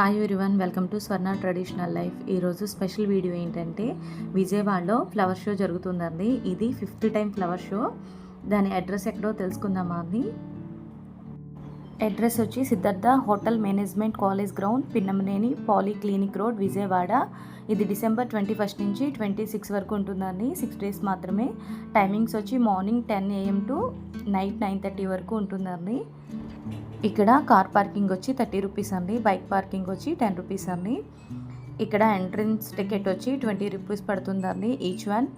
Hi everyone, welcome to Swarna traditional life. ఈరోజు special video ఏంటంటే విజయవాడలో ఫ్లవర్ షో జరుగుతుందండి. ఇది 5th టైం ఫ్లవర్ షో. దాని అడ్రస్ ఎక్కడో తెలుసుకుందామా అండి. అడ్రస్ వచ్చి Siddhartha hotel management college ground, Pinnamaneni polyclinic road, Vijayawada. ఇది డిసెంబర్ 21 నుంచి 26 వరకు ఉంటుందండి. 6 days మాత్రమే. టైమింగ్స్ వచ్చి మార్నింగ్ 10 AM టు నైట్ 9:30 వరకు ఉంటుందండి. ఇక్కడ కార్ పార్కింగ్ వచ్చి 30 రూపీస్ అండి. బైక్ పార్కింగ్ వచ్చి 10 రూపీస్ అండి. ఇక్కడ ఎంట్రన్స్ టికెట్ వచ్చి 20 రూపీస్ పడుతుందండి ఈచ్ వన్.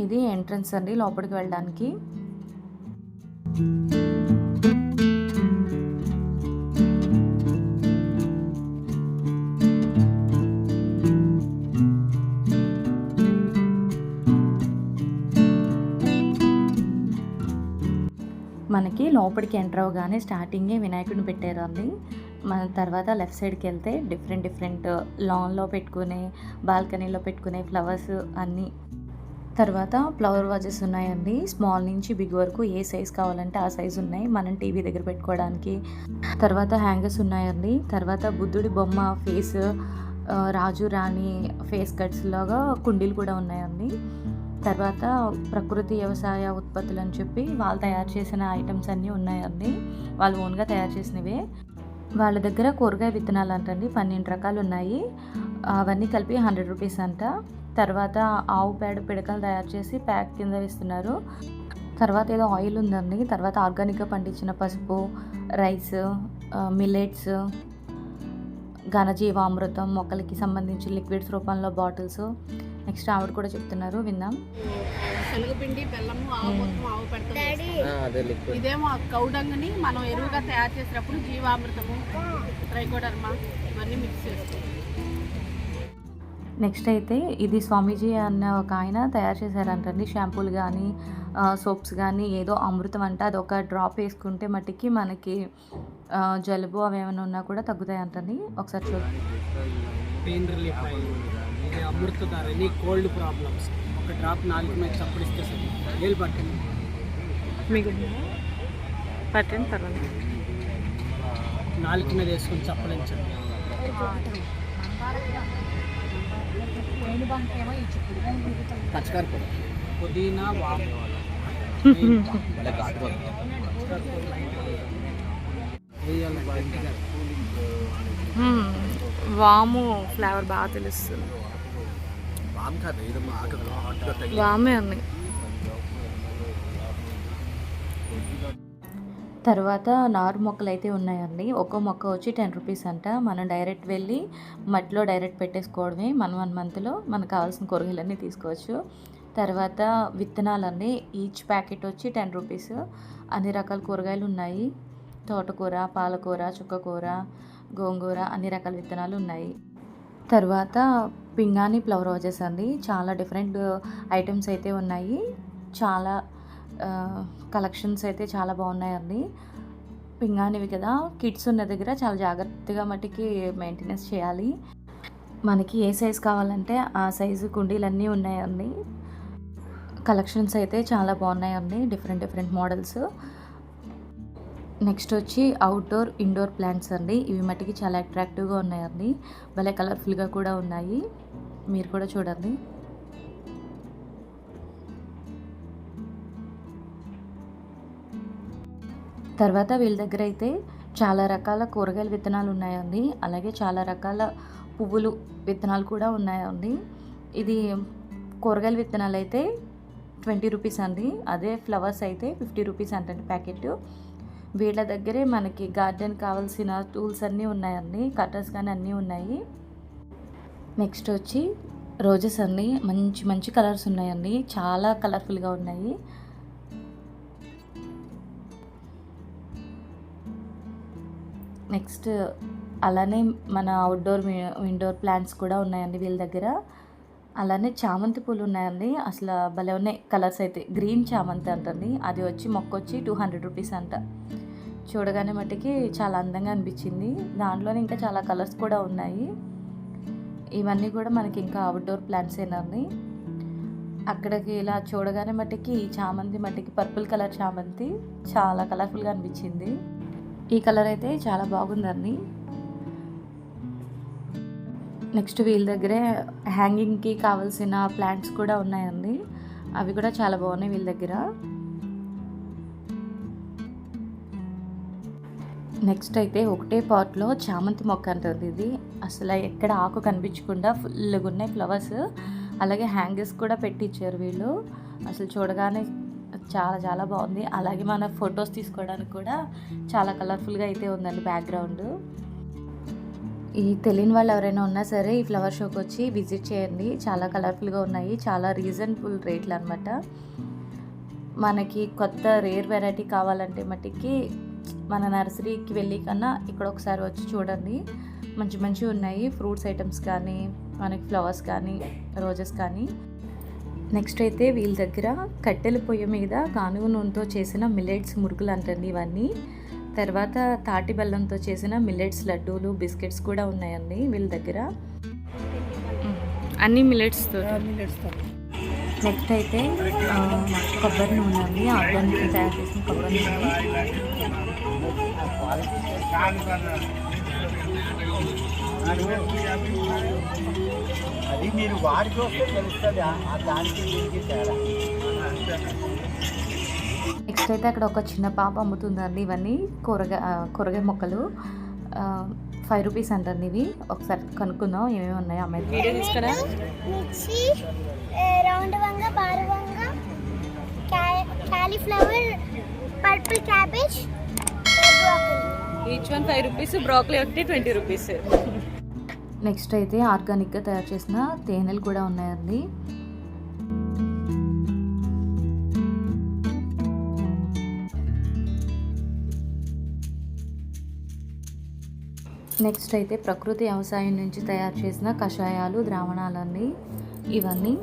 ఇది ఎంట్రన్స్ అండి లోపలికి వెళ్ళడానికి. మనకి లోపలికి ఎంటర్ అవ్వగానే స్టార్టింగే వినాయకుడిని పెట్టారండి. మన తర్వాత లెఫ్ట్ సైడ్కి వెళ్తే డిఫరెంట్ లాన్లో పెట్టుకునే, బాల్కనీలో పెట్టుకునే ఫ్లవర్స్ అన్నీ. తర్వాత ఫ్లవర్ వాజెస్ ఉన్నాయండి. స్మాల్ నుంచి బిగ్ వరకు ఏ సైజ్ కావాలంటే ఆ సైజు ఉన్నాయి, మనం టీవీ దగ్గర పెట్టుకోవడానికి. తర్వాత హ్యాంగర్స్ ఉన్నాయండి. తర్వాత బుద్ధుడి బొమ్మ ఫేస్, రాజు రాణి ఫేస్ కట్స్ లాగా కుండీలు కూడా ఉన్నాయండి. తర్వాత ప్రకృతి వ్యవసాయ ఉత్పత్తులు అని చెప్పి వాళ్ళు తయారు చేసిన ఐటమ్స్ అన్నీ ఉన్నాయండి. వాళ్ళు ఓన్గా తయారు చేసినవే. వాళ్ళ దగ్గర కూరగాయ విత్తనాలు అంటండి 12 రకాలు ఉన్నాయి. అవన్నీ కలిపి 100 రూపీస్ అంట. తర్వాత ఆవు పేడ పిడకలు తయారు చేసి ప్యాక్ కింద ఇస్తున్నారు. తర్వాత ఏదో ఆయిల్ ఉందండి. తర్వాత ఆర్గానిక్గా పండించిన పసుపు, రైస్, మిల్లెట్స్, ఘనజీవామృతం, మొక్కలకి సంబంధించి లిక్విడ్స్ రూపంలో బాటిల్స్. నెక్స్ట్ ఆవిడ కూడా చెప్తున్నారు, విందాం. శనగపిండి, బెల్లము, ఆవు మొత్తం ఆవు పెడతాం. ఇదేమో కౌడంగిని మనం ఎరువుగా తయారు చేసినప్పుడు జీవామృతము, ట్రైకోడర్మ ఇవన్నీ మిక్స్ చేస్తాం. నెక్స్ట్ అయితే ఇది స్వామీజీ అన్న ఒక ఆయన తయారు చేశారంటండి. షాంపూలు కానీ సోప్స్ కానీ ఏదో అమృతం అంట. అది ఒక డ్రాప్ వేసుకుంటే మట్టికి మనకి జలుబు అవి ఏమైనా ఉన్నా కూడా తగ్గుతాయి అంటండి. ఒకసారి చూడండి. పెయిన్ రిలీఫ్ ఇది అమృతధార. కోల్డ్ ప్రాబ్లమ్స్ ఒక డ్రాప్ 4 మీద చప్పడిస్తే సరే వేలు పట్టండి. మీకు పట్టండి పర్వాలేదు. 4 మీద వేసుకొని చప్పడించండి. పచ్చకర్పూర, పుదీనా, వాము, వాము ఫ్లేవర్ బాగా తెలుస్తుంది. వామే అన్ని. తర్వాత నారు మొక్కలు అయితే ఉన్నాయండి. ఒక్కో మొక్క వచ్చి 10 రూపీస్ అంట. మనం డైరెక్ట్ వెళ్ళి మట్టిలో డైరెక్ట్ పెట్టేసుకోవడమే. మనం 1 monthలో మనకు కావాల్సిన కూరగాయలన్నీ తీసుకోవచ్చు. తర్వాత విత్తనాలండి. ఈచ్ ప్యాకెట్ వచ్చి 10 రూపీస్. అన్ని రకాల కూరగాయలు ఉన్నాయి. తోటకూర, పాలకూర, చుక్కకూర, గోంగూర, అన్ని రకాల విత్తనాలు ఉన్నాయి. తర్వాత పింగాణి ఫ్లవర్ వాజెస్ అండి. చాలా డిఫరెంట్ ఐటమ్స్ అయితే ఉన్నాయి. చాలా కలెక్షన్స్ అయితే చాలా బాగున్నాయండి. పింగాణివి కదా, కిడ్స్ ఉన్న దగ్గర చాలా జాగ్రత్తగా మట్టికి మెయింటెనెన్స్ చేయాలి. మనకి ఏ సైజు కావాలంటే ఆ సైజు కుండీలన్నీ ఉన్నాయండి. కలెక్షన్స్ అయితే చాలా బాగున్నాయండి. Different models. నెక్స్ట్ వచ్చి అవుట్డోర్ ఇండోర్ ప్లాంట్స్ అండి. ఇవి మట్టికి చాలా అట్రాక్టివ్గా ఉన్నాయండి. భలే కలర్ఫుల్గా కూడా ఉన్నాయి. మీరు కూడా చూడండి. తర్వాత వీళ్ళ దగ్గర అయితే చాలా రకాల కూరగాయల విత్తనాలు ఉన్నాయండి. అలాగే చాలా రకాల పువ్వులు విత్తనాలు కూడా ఉన్నాయండి. ఇది కూరగాయల విత్తనాలు అయితే 20 రూపీస్ అండి. అదే ఫ్లవర్స్ అయితే 50 రూపీస్ అంటండి ప్యాకెట్. వీళ్ళ దగ్గరే మనకి గార్డెన్ కావాల్సిన టూల్స్ అన్నీ ఉన్నాయండి. కట్టర్స్ కానీ అన్నీ ఉన్నాయి. నెక్స్ట్ వచ్చి రోజెస్ అండి. మంచి కలర్స్ ఉన్నాయండి. చాలా కలర్ఫుల్గా ఉన్నాయి. నెక్స్ట్ అలానే మన అవుట్డోర్ ఇండోర్ ప్లాంట్స్ కూడా ఉన్నాయండి వీళ్ళ దగ్గర. అలానే చామంతి పూలు ఉన్నాయండి. అసలు భలే ఉన్నాయి కలర్స్ అయితే. గ్రీన్ చామంతి అంటండి. అది వచ్చి మొక్క వచ్చి 200 రూపీస్ అంట. చూడగానే మట్టికి చాలా అందంగా అనిపించింది. దాంట్లోనే ఇంకా చాలా కలర్స్ కూడా ఉన్నాయి. ఇవన్నీ కూడా మనకి ఇంకా అవుట్డోర్ ప్లాంట్స్ ఏనండి. అక్కడికి ఇలా చూడగానే మట్టికి చామంతి మట్టికి పర్పుల్ కలర్ చామంతి చాలా కలర్ఫుల్గా అనిపించింది. ఈ కలర్ అయితే చాలా బాగుందండి. నెక్స్ట్ వీళ్ళ దగ్గరే హ్యాంగింగ్కి కావాల్సిన ప్లాంట్స్ కూడా ఉన్నాయండి. అవి కూడా చాలా బాగున్నాయి వీళ్ళ దగ్గర. నెక్స్ట్ అయితే ఒకటే పాట్లో చామంతి మొక్క అంటుంది. ఇది అసలు ఎక్కడ ఆకు కనిపించకుండా ఫుల్గా ఉన్నాయి ఫ్లవర్స్. అలాగే హ్యాంగర్స్ కూడా పెట్టించారు వీళ్ళు. అసలు చూడగానే చాలా చాలా బాగుంది. అలాగే మన ఫొటోస్ తీసుకోవడానికి కూడా చాలా కలర్ఫుల్గా అయితే ఉందండి బ్యాక్గ్రౌండ్. ఈ తెలియని వాళ్ళు ఎవరైనా ఉన్నా సరే ఈ ఫ్లవర్ షోకి వచ్చి విజిట్ చేయండి. చాలా కలర్ఫుల్గా ఉన్నాయి, చాలా రీజనబుల్ రేట్లు అనమాట. మనకి కొత్త రేర్ వెరైటీ కావాలంటే మట్టికి మన నర్సరీకి వెళ్ళి కన్నా ఇక్కడ ఒకసారి వచ్చి చూడండి. మంచి మంచివి ఉన్నాయి, ఫ్రూట్స్ ఐటమ్స్ కానీ, మనకి ఫ్లవర్స్ కానీ, రోజెస్ కానీ. నెక్స్ట్ అయితే వీళ్ళ దగ్గర కట్టెల పొయ్యి మీద గానుగ నూనెతో చేసిన మిల్లెట్స్ మురుకులు అంటండి ఇవన్నీ. తర్వాత తాటి బెల్లంతో చేసిన మిల్లెట్స్ లడ్డూలు, బిస్కెట్స్ కూడా ఉన్నాయండి వీళ్ళ దగ్గర. అన్ని మిల్లెట్స్తో. నెక్స్ట్ అయితే కొబ్బరి నూనె అండి, ఆర్గానిక్ తయారు చేసిన కొబ్బరి నూనె. అది మీరు వాడి చూస్తే తెలుస్తుంది దానికి దీనికి తేడా. నెక్స్ట్ అయితే అక్కడ ఒక చిన్న పాప అమ్ముతుందండి ఇవన్నీ కూరగాయ మొక్కలు. 5 రూపీస్ అంటండి ఇవి. ఒకసారి కనుక్కుందాం ఏమేమి ఉన్నాయో. అమ్మాయి వీడియో తీసుకురా. మిర్చి, రౌండ్ వంగ, బారు వంగ, cauliflower, purple cabbage, broccoli. Each one 5 rupees, broccoli ఒకటి 20 రూపీస్. నెక్స్ట్ అయితే ఆర్గానిక్గా తయారు చేసిన తేనెలు కూడా ఉన్నాయండి. నెక్స్ట్ అయితే ప్రకృతి వ్యవసాయం నుంచి తయారు చేసిన కషాయాలు, ద్రావణాలన్నీ ఇవన్నీ.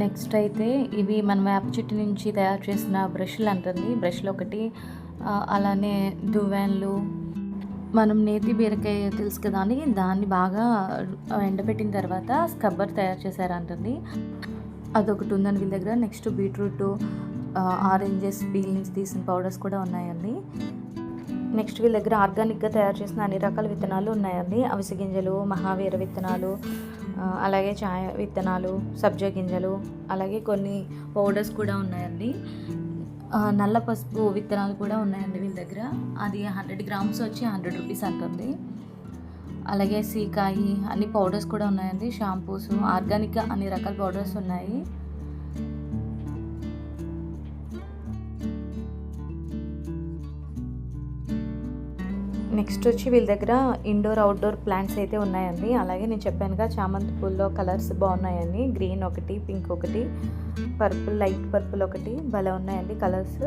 నెక్స్ట్ అయితే ఇవి మన వేప చెట్టు నుంచి తయారు చేసిన బ్రష్లు అంటుంది. బ్రష్లు ఒకటి, అలానే దువ్వెనలు. మనం నేతి బీరకాయ తెలుసు కదా అని దాన్ని బాగా ఎండబెట్టిన తర్వాత స్క్రబ్బర్ తయారు చేశారంటుంది. అదొకటి ఉందండి వీళ్ళ దగ్గర. నెక్స్ట్ బీట్రూట్, ఆరెంజెస్ పీల్ నుంచి తీసిన పౌడర్స్ కూడా ఉన్నాయండి. నెక్స్ట్ వీళ్ళ దగ్గర ఆర్గానిక్గా తయారు చేసిన అన్ని రకాల విత్తనాలు ఉన్నాయండి. అవిసె గింజలు, మహావీర విత్తనాలు, అలాగే చాయ విత్తనాలు, సబ్జా గింజలు, అలాగే కొన్ని పౌడర్స్ కూడా ఉన్నాయండి. నల్ల పసుపు విత్తనాలు కూడా ఉన్నాయండి వీళ్ళ దగ్గర. అది 100 గ్రామ్స్ వచ్చి 100 రూపీస్ అంటుంది. అలాగే సీకాయి, అన్ని పౌడర్స్ కూడా ఉన్నాయండి. షాంపూస్, ఆర్గానిక్గా అన్ని రకాల పౌడర్స్ ఉన్నాయి. నెక్స్ట్ వచ్చి వీళ్ళ దగ్గర ఇండోర్ అవుట్డోర్ ప్లాంట్స్ అయితే ఉన్నాయండి. అలాగే నేను చెప్పానుగా చామంతి పూల్లో కలర్స్ బాగున్నాయండి. గ్రీన్ ఒకటి, పింక్ ఒకటి, పర్పుల్, లైట్ పర్పుల్ ఒకటి, భలే ఉన్నాయండి కలర్స్.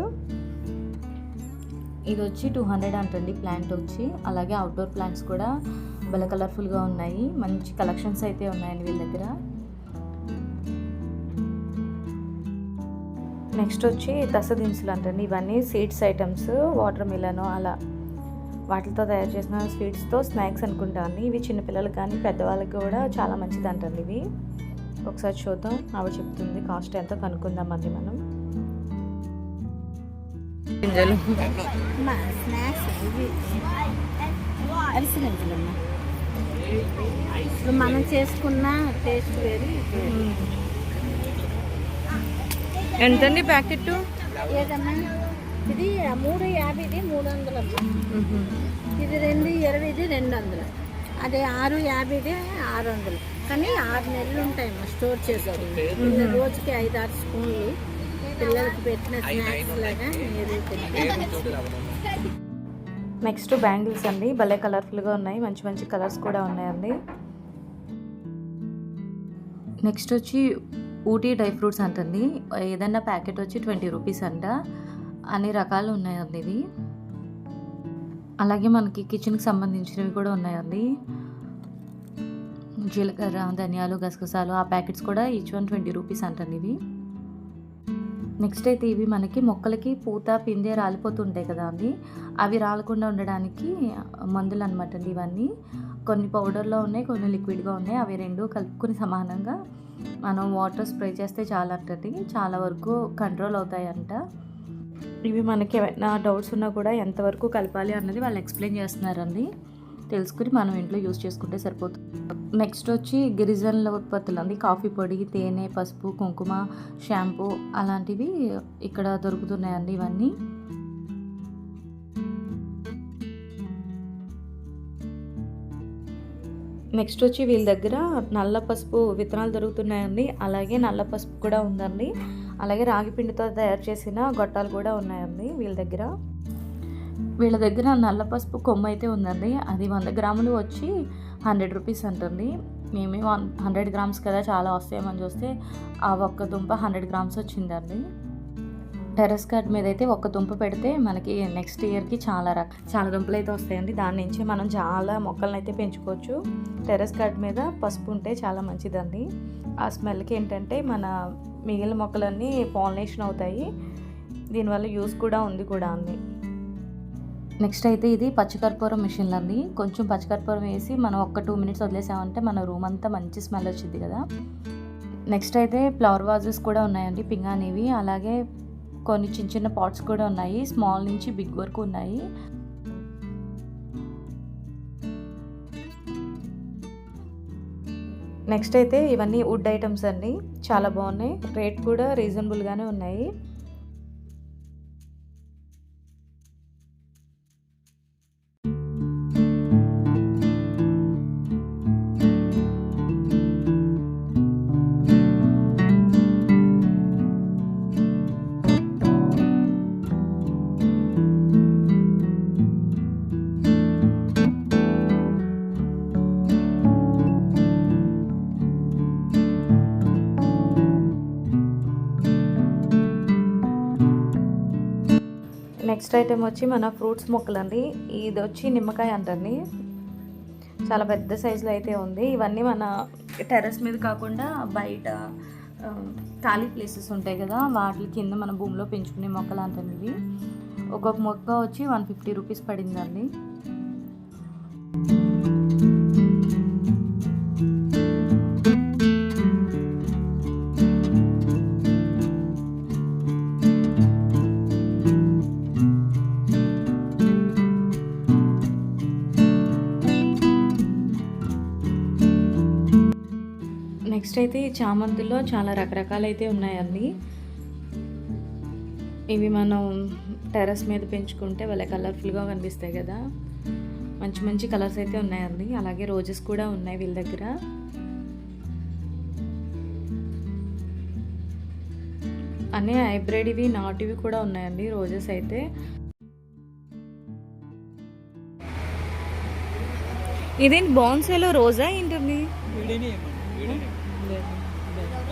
ఇది వచ్చి 200 అంటండి ప్లాంట్ వచ్చి. అలాగే అవుట్డోర్ ప్లాంట్స్ కూడా భలే కలర్ఫుల్గా ఉన్నాయి. మంచి కలెక్షన్స్ అయితే ఉన్నాయండి వీళ్ళ దగ్గర. నెక్స్ట్ వచ్చి దశదినుసులు అంటండి. ఇవన్నీ సీడ్స్ ఐటమ్స్, వాటర్ మిలన్ అలా వాటితో తయారు చేసిన స్వీట్స్తో స్నాక్స్ అనుకుంటా అండి. ఇవి చిన్నపిల్లలకు కానీ పెద్దవాళ్ళకి కూడా చాలా మంచిది అంటండి ఇవి. ఒకసారి చూద్దాం, ఆవిడ చెప్తుంది కాస్ట్ ఎంతో కనుక్కుందాం అండి మనం. గింజలు మనం చేసుకున్న టేస్ట్ వేరు. ఎంతండి ప్యాకెట్? ఏదన్నా ఇది 350, 300. ఇది 220, 200. అదే 650, 600. కానీ 6 నెలలు ఉంటాయి స్టోర్ చేసుకోవాలి. రోజుకి 5-6 స్పూన్లు పిల్లలకి పెట్టిన స్నాక్స్ లాగా మీరు. నెక్స్ట్ బ్యాంగిల్స్ అండి, భలే కలర్ఫుల్గా ఉన్నాయి. మంచి మంచి కలర్స్ కూడా ఉన్నాయండి. నెక్స్ట్ వచ్చి ఊటీ డ్రై ఫ్రూట్స్ అంటండి. ఏదన్నా ప్యాకెట్ వచ్చి 20 రూపీస్ అంట. అన్ని రకాలు ఉన్నాయండి ఇవి. అలాగే మనకి కిచెన్కి సంబంధించినవి కూడా ఉన్నాయండి. జీలకర్ర, ధనియాలు, గసగసాలు, ఆ ప్యాకెట్స్ కూడా ఈచ్ వన్ 20 రూపీస్ అంటండి ఇవి. నెక్స్ట్ అయితే ఇవి మనకి మొక్కలకి పూత పిందె రాలిపోతుంటాయి కదా అండి, అవి రాలకుండా ఉండడానికి మందులు అనమాట అండి ఇవన్నీ. కొన్ని పౌడర్లో ఉన్నాయి, కొన్ని లిక్విడ్గా ఉన్నాయి. అవి రెండు కలుపుకొని సమానంగా మనం వాటర్ స్ప్రే చేస్తే చాలా అంటండి, చాలా వరకు కంట్రోల్ అవుతాయంట. ఇవి మనకి ఏమైనా డౌట్స్ ఉన్నా కూడా ఎంతవరకు కలపాలి అన్నది వాళ్ళు ఎక్స్ప్లెయిన్ చేస్తున్నారండి. తెలుసుకుని మనం ఇంట్లో యూజ్ చేసుకుంటే సరిపోతుంది. నెక్స్ట్ వచ్చి గిరిజనుల ఉత్పత్తులు అండి. కాఫీ పొడి, తేనె, పసుపు, కుంకుమ, షాంపూ అలాంటివి ఇక్కడ దొరుకుతున్నాయండి ఇవన్నీ. నెక్స్ట్ వచ్చి వీళ్ళ దగ్గర నల్ల పసుపు విత్తనాలు దొరుకుతున్నాయండి. అలాగే నల్ల పసుపు కూడా ఉందండి. అలాగే రాగి పిండితో తయారు చేసిన గొట్టాలు కూడా ఉన్నాయండి వీళ్ళ దగ్గర. వీళ్ళ దగ్గర నల్ల పసుపు కొమ్ము అయితే ఉందండి. అది 100 గ్రాములు వచ్చి 100 రూపీస్ అంటుంది. మేమే 100 గ్రామ్స్ కదా చాలా వస్తాయేమని చూస్తే ఆ ఒక్క దుంప 100 గ్రామ్స్ వచ్చిందండి. టెర్రస్ గార్డ్ మీద అయితే ఒక్క దుంప పెడితే మనకి నెక్స్ట్ ఇయర్కి చాలా దుంపలు అయితే వస్తాయండి. దాని నుంచి మనం చాలా మొక్కలను అయితే పెంచుకోవచ్చు. టెర్రస్ గార్డ్ మీద పసుపు ఉంటే చాలా మంచిదండి. ఆ స్మెల్కి ఏంటంటే మన మిగిలిన మొక్కలన్నీ పాలినేషన్ అవుతాయి. దీనివల్ల యూస్ కూడా ఉంది కూడా అండి. నెక్స్ట్ అయితే ఇది పచ్చికర్పూరం మిషన్లు అండి. కొంచెం పచ్చికర్పూరం వేసి మనం 1-2 మినిట్స్ వదిలేసామంటే మన రూమ్ అంతా మంచి స్మెల్ వచ్చింది కదా. నెక్స్ట్ అయితే ఫ్లవర్ వాజెస్ కూడా ఉన్నాయండి, పింగాణివి. అలాగే కొన్ని చిన్న చిన్న పాట్స్ కూడా ఉన్నాయి, స్మాల్ నుంచి బిగ్ వరకు ఉన్నాయి. నెక్స్ట్ అయితే ఇవన్నీ వుడ్ ఐటమ్స్ అండి, చాలా బాగున్నాయి. రేట్ కూడా రీజనబుల్గానే ఉన్నాయి. నెక్స్ట్ ఐటెం వచ్చి మన ఫ్రూట్స్ మొక్కలండి. ఇది వచ్చి నిమ్మకాయ అంటండి, చాలా పెద్ద సైజులో అయితే ఉంది. ఇవన్నీ మన టెర్రస్ మీద కాకుండా బయట ఖాళీ ప్లేసెస్ ఉంటాయి కదా, వాటి కింద మన భూమిలో పెంచుకునే మొక్కలు అంటండి ఇవి. ఒక్కొక్క మొక్క వచ్చి 150 రూపీస్ పడిందండి. నెక్స్ట్ అయితే చామంతుల్లో చాలా రకరకాలు అయితే ఉన్నాయండి. ఇవి మనం టెర్రస్ మీద పెంచుకుంటే వాళ్ళ కలర్ఫుల్గా కనిపిస్తాయి కదా, మంచి మంచి కలర్స్ అయితే ఉన్నాయండి. అలాగే రోజెస్ కూడా ఉన్నాయి వీళ్ళ దగ్గర. అన్నీ హైబ్రిడ్ ఇవి, నాటివి కూడా ఉన్నాయండి రోజెస్ అయితే. ఇదేంటి బౌన్సేలో రోజా ఏంటండి?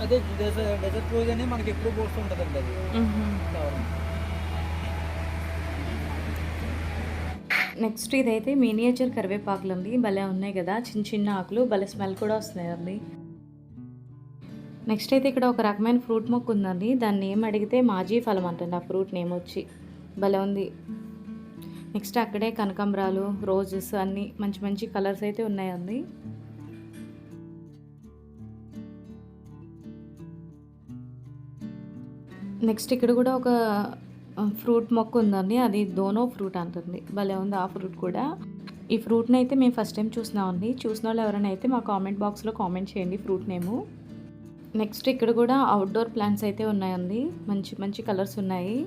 అదే డెజర్ట్ రోజ్ అని మనకి ఎప్పుడు పోస్తుంటుందండి అది. నెక్స్ట్ ఇదైతే మినియేచర్ కరివేపాకులు అండి, భలే ఉన్నాయి కదా, చిన్న చిన్న ఆకులు, భలే స్మెల్ కూడా వస్తున్నాయండి. నెక్స్ట్ అయితే ఇక్కడ ఒక రకమైన ఫ్రూట్ మొక్క ఉందండి, దాన్ని నేమ్ అడిగితే మాజీ ఫలం అంటండి ఆ ఫ్రూట్ నేమ్ వచ్చి, భలే ఉంది. నెక్స్ట్ అక్కడే కనకాంబరాలు, రోజెస్ అన్నీ మంచి మంచి కలర్స్ అయితే ఉన్నాయండి. నెక్స్ట్ ఇక్కడ కూడా ఒక ఫ్రూట్ మొక్క ఉందండి, అది దోనో ఫ్రూట్ అంటుంది, భలే ఉంది ఆ ఫ్రూట్ కూడా. ఈ ఫ్రూట్ని అయితే మేము ఫస్ట్ టైం చూసినామండి. చూసిన వాళ్ళు ఎవరైనా అయితే మా కామెంట్ బాక్స్లో కామెంట్ చేయండి ఫ్రూట్ నేము. నెక్స్ట్ ఇక్కడ కూడా అవుట్డోర్ ప్లాంట్స్ అయితే ఉన్నాయండి, మంచి మంచి కలర్స్ ఉన్నాయి.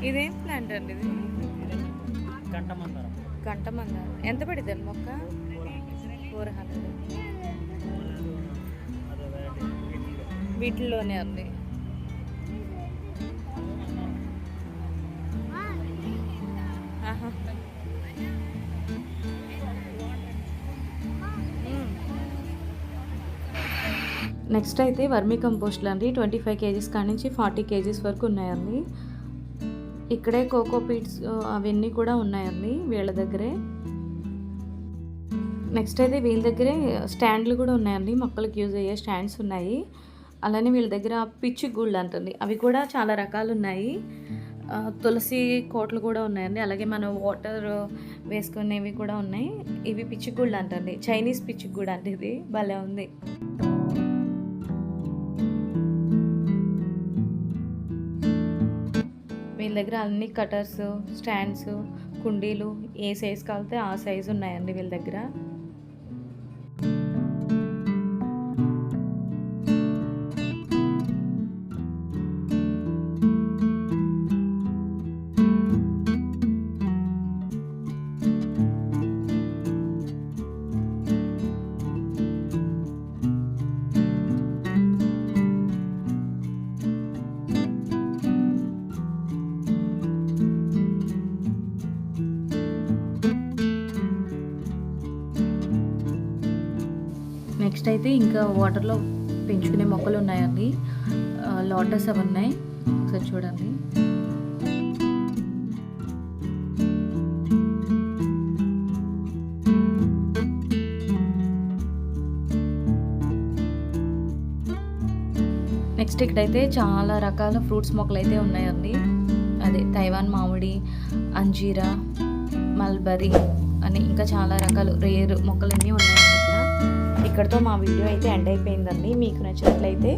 ఇదేం ప్లాంట్ అండి ఇది? గంట మందారం ఎంత పడుతుంది మొక్క? 400. వీటిల్లోనే ఉంది. నెక్స్ట్ అయితే వర్మీ కంపోస్ట్లు అండి. 25 kgs కాడి నుంచి 40 kgs వరకు ఉన్నాయండి. ఇక్కడే కోకో పీట్స్ అవన్నీ కూడా ఉన్నాయండి వీళ్ళ దగ్గరే. నెక్స్ట్ అయితే వీళ్ళ దగ్గరే స్టాండ్లు కూడా ఉన్నాయండి, మొక్కలకు యూజ్ అయ్యే స్టాండ్స్ ఉన్నాయి. అలానే వీళ్ళ దగ్గర పిచ్చి గూళ్ళు అంటుంది, అవి కూడా చాలా రకాలు ఉన్నాయి. తులసి కోట్లు కూడా ఉన్నాయండి. అలాగే మనం వాటర్ వేసుకునేవి కూడా ఉన్నాయి. ఇవి పిచ్చి గూళ్ళు అంటండి, చైనీస్ పిచ్చి గూడు అంటే ఇది భలే ఉంది. వీళ్ళ దగ్గర అన్ని కటర్స్, స్టాండ్స్, కుండీలు ఏ సైజు కావాలితే ఆ సైజు ఉన్నాయండి వీళ్ళ దగ్గర. నెక్స్ట్ అయితే ఇంకా వాటర్లో పెంచుకునే మొక్కలు ఉన్నాయండి. లోటస్ అవి ఉన్నాయి, ఒకసారి చూడండి. నెక్స్ట్ ఇక్కడైతే చాలా రకాల ఫ్రూట్స్ మొక్కలు అయితే ఉన్నాయండి. అదే తైవాన్ మామిడి, అంజీరా, మల్బరీ అని ఇంకా చాలా రకాలు రేర్ మొక్కలన్నీ ఉన్నాయండి ఇక్కడ. ఇక్కడతో మా వీడియో అయితే ఎండ్ అయిపోయిందండి. మీకు నచ్చినట్లయితే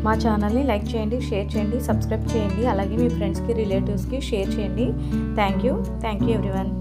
మా ఛానల్ని లైక్ చేయండి, షేర్ చేయండి, సబ్స్క్రైబ్ చేయండి. అలాగే మీ ఫ్రెండ్స్కి, రిలేటివ్స్కి షేర్ చేయండి. Thank you everyone.